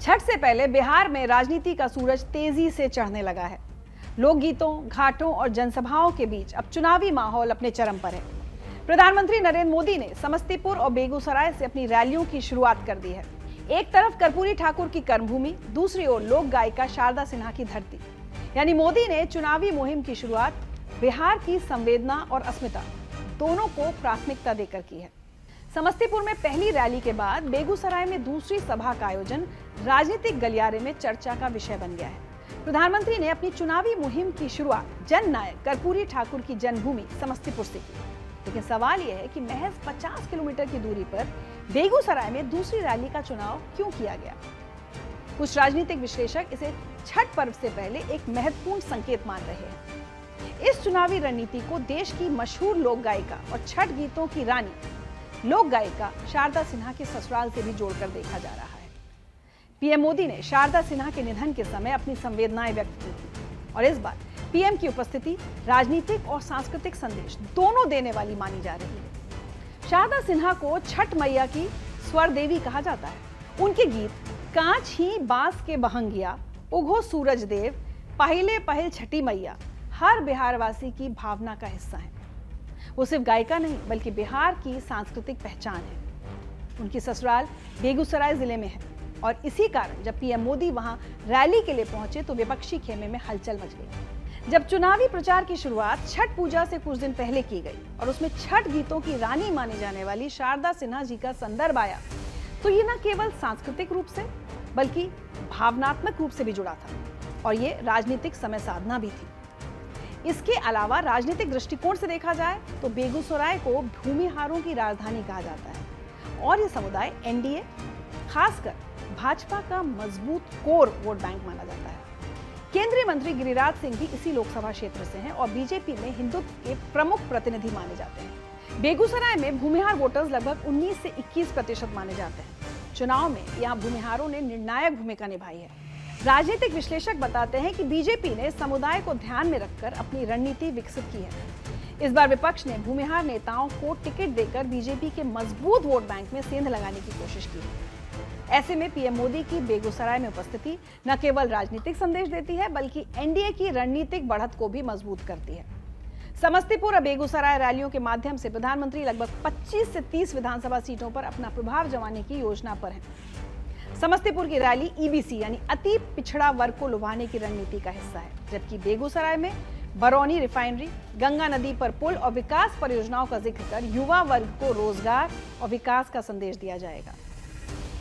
छठ से पहले बिहार में राजनीति का सूरज तेजी से चढ़ने लगा है। लोकगीतों, घाटों और जनसभाओं के बीच अब चुनावी माहौल अपने चरम पर है। प्रधानमंत्री नरेंद्र मोदी ने समस्तीपुर और बेगूसराय से अपनी रैलियों की शुरुआत कर दी है। एक तरफ कर्पूरी ठाकुर की कर्मभूमि, दूसरी ओर लोक गायिका शारदा सिन्हा की धरती। यानी मोदी ने चुनावी मुहिम की शुरुआत बिहार की संवेदना और अस्मिता दोनों को प्राथमिकता देकर की है। समस्तीपुर में पहली रैली के बाद बेगूसराय में दूसरी सभा का आयोजन राजनीतिक गलियारे में चर्चा का विषय बन गया है। प्रधानमंत्री ने अपनी चुनावी मुहिम की शुरुआत जननायक कर्पूरी ठाकुर की जन्मभूमि समस्तीपुर से की। लेकिन सवाल यह है कि महज 50 किलोमीटर की दूरी पर बेगूसराय में दूसरी रैली का चुनाव क्यों किया गया? कुछ राजनीतिक विश्लेषक इसे छठ पर्व से पहले एक महत्वपूर्ण संकेत मान रहे हैं। इस चुनावी रणनीति को देश की मशहूर लोक गायिका और छठ गीतों की रानी लोक गायिका शारदा सिन्हा के ससुराल से भी जोड़कर देखा जा रहा है। पीएम मोदी ने शारदा सिन्हा के निधन के समय अपनी संवेदनाएं व्यक्त की थी और इस बार पीएम की उपस्थिति राजनीतिक और सांस्कृतिक संदेश दोनों देने वाली मानी जा रही है। शारदा सिन्हा को छठ मैया की स्वर देवी कहा जाता है। उनके गीत कांच ही बांस के बहंगिया, उगो सूरज देव, पहले पहल छठी मैया हर बिहारवासी की भावना का हिस्सा है। वो सिर्फ गायिका नहीं बल्कि बिहार की सांस्कृतिक पहचान है। उनकी ससुराल बेगूसराय जिले में है और इसी कारण जब पीएम मोदी वहां रैली के लिए पहुंचे तो विपक्षी खेमे में हलचल मच गई। जब चुनावी प्रचार की शुरुआत छठ पूजा से कुछ दिन पहले की गई और उसमें छठ गीतों की रानी मानी जाने वाली शारदा सिन्हा जी का संदर्भ आया तो ये न केवल सांस्कृतिक रूप से बल्कि भावनात्मक रूप से भी जुड़ा था और ये राजनीतिक समय साधना भी थी। इसके अलावा राजनीतिक दृष्टिकोण से देखा जाए तो बेगूसराय को भूमिहारों की राजधानी कहा जाता है और ये समुदाय एनडीए खासकर भाजपा का मजबूत कोर वोट बैंक माना जाता है। केंद्रीय मंत्री गिरिराज सिंह भी इसी लोकसभा क्षेत्र से हैं और बीजेपी में हिंदुत्व के प्रमुख प्रतिनिधि माने जाते हैं। बेगूसराय में भूमिहार वोटर्स लगभग 19 से 21% माने जाते हैं। चुनाव में यहाँ भूमिहारों ने निर्णायक भूमिका निभाई है। राजनीतिक विश्लेषक बताते हैं कि बीजेपी ने समुदाय को ध्यान में रखकर अपनी रणनीति विकसित की है। इस बार विपक्ष ने भूमिहार नेताओं को टिकट देकर बीजेपी के मजबूत वोट बैंक में सेंध लगाने की कोशिश की है। ऐसे में पीएम मोदी की बेगूसराय में उपस्थिति न केवल राजनीतिक संदेश देती है बल्कि एनडीए की रणनीतिक बढ़त को भी मजबूत करती है। समस्तीपुर और बेगूसराय रैलियों के माध्यम से प्रधानमंत्री लगभग 25 से 30 विधानसभा सीटों पर अपना प्रभाव जमाने की योजना पर है। समस्तीपुर की रैली ईबीसी यानी अति पिछड़ा वर्ग को लुभाने की रणनीति का हिस्सा है, जबकि बेगूसराय में बरौनी रिफाइनरी, गंगा नदी पर पुल और विकास परियोजनाओं का जिक्र कर युवा वर्ग को रोजगार और विकास का संदेश दिया जाएगा।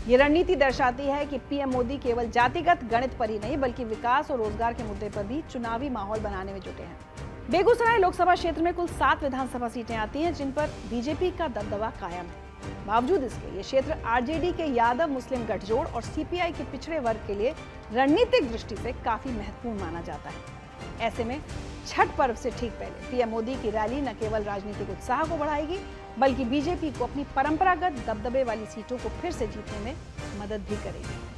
ये रणनीति दर्शाती है कि पीएम मोदी केवल जातिगत गणित पर ही नहीं बल्कि विकास और रोजगार के मुद्दे पर भी चुनावी माहौल बनाने में जुटे हैं। बेगूसराय लोकसभा क्षेत्र में कुल 7 विधानसभा सीटें आती हैं जिन पर बीजेपी का दबदबा कायम है। बावजूद इसके ये क्षेत्र आरजेडी के यादव मुस्लिम गठजोड़ और सीपीआई के पिछड़े वर्ग के लिए रणनीतिक दृष्टि से काफी महत्वपूर्ण माना जाता है। ऐसे में छठ पर्व से ठीक पहले पीएम मोदी की रैली न केवल राजनीतिक उत्साह को बढ़ाएगी बल्कि बीजेपी को अपनी परंपरागत दबदबे वाली सीटों को फिर से जीतने में मदद भी करेगी।